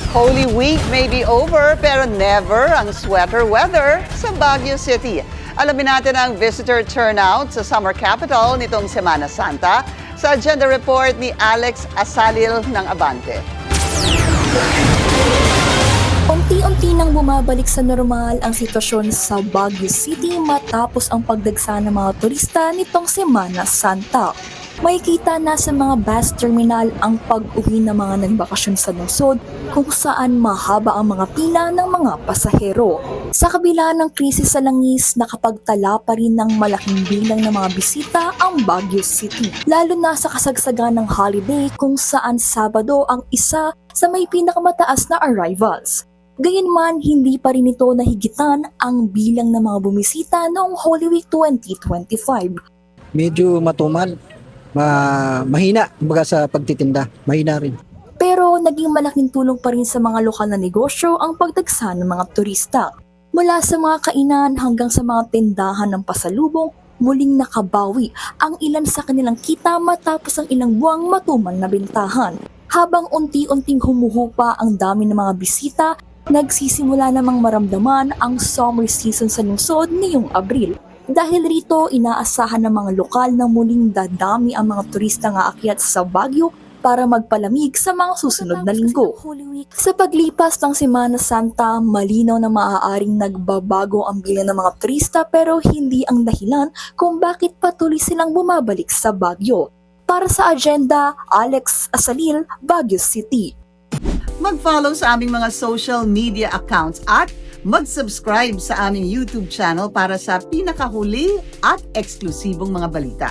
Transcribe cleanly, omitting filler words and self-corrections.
Holy Week may be over pero never ang sweater weather sa Baguio City. Alamin natin ang visitor turnout sa summer capital nitong Semana Santa sa agenda report ni Alex Asalil ng Abante. Unti-unti nang bumabalik sa normal ang sitwasyon sa Baguio City matapos ang pagdagsa ng mga turista nitong Semana Santa. Makikita na sa mga bus terminal ang pag-uwi ng mga nagbakasyon sa lungsod kung saan mahaba ang mga pila ng mga pasahero. Sa kabila ng krisis sa langis, nakapagtala pa rin ng malaking bilang ng mga bisita ang Baguio City. Lalo na sa kasagsagan ng holiday kung saan Sabado ang isa sa may pinakamataas na arrivals. Gayunman, hindi pa rin ito nahigitan ang bilang ng mga bumisita noong Holy Week 2025. Medyo matumal. Mahina kumbaga sa pagtitinda, mahina rin. Pero naging malaking tulong pa rin sa mga lokal na negosyo ang pagdagsa ng mga turista. Mula sa mga kainan hanggang sa mga tindahan ng pasalubong, muling nakabawi ang ilan sa kanilang kita matapos ang ilang buwang matumal na bintahan. Habang unti-unting humuhupa ang dami ng mga bisita, nagsisimula namang maramdaman ang summer season sa lungsod ngayong Abril. Dahil rito, inaasahan ng mga lokal na muling dadami ang mga turista nga aakyat sa Baguio para magpalamig sa mga susunod na linggo. Sa paglipas ng Semana Santa, malinaw na maaaring nagbabago ang bilang ng mga turista pero hindi ang dahilan kung bakit patuloy silang bumabalik sa Baguio. Para sa agenda, Alex Asalil, Baguio City. Mag-follow sa aming mga social media accounts at mag-subscribe sa aming YouTube channel para sa pinakahuli at eksklusibong mga balita.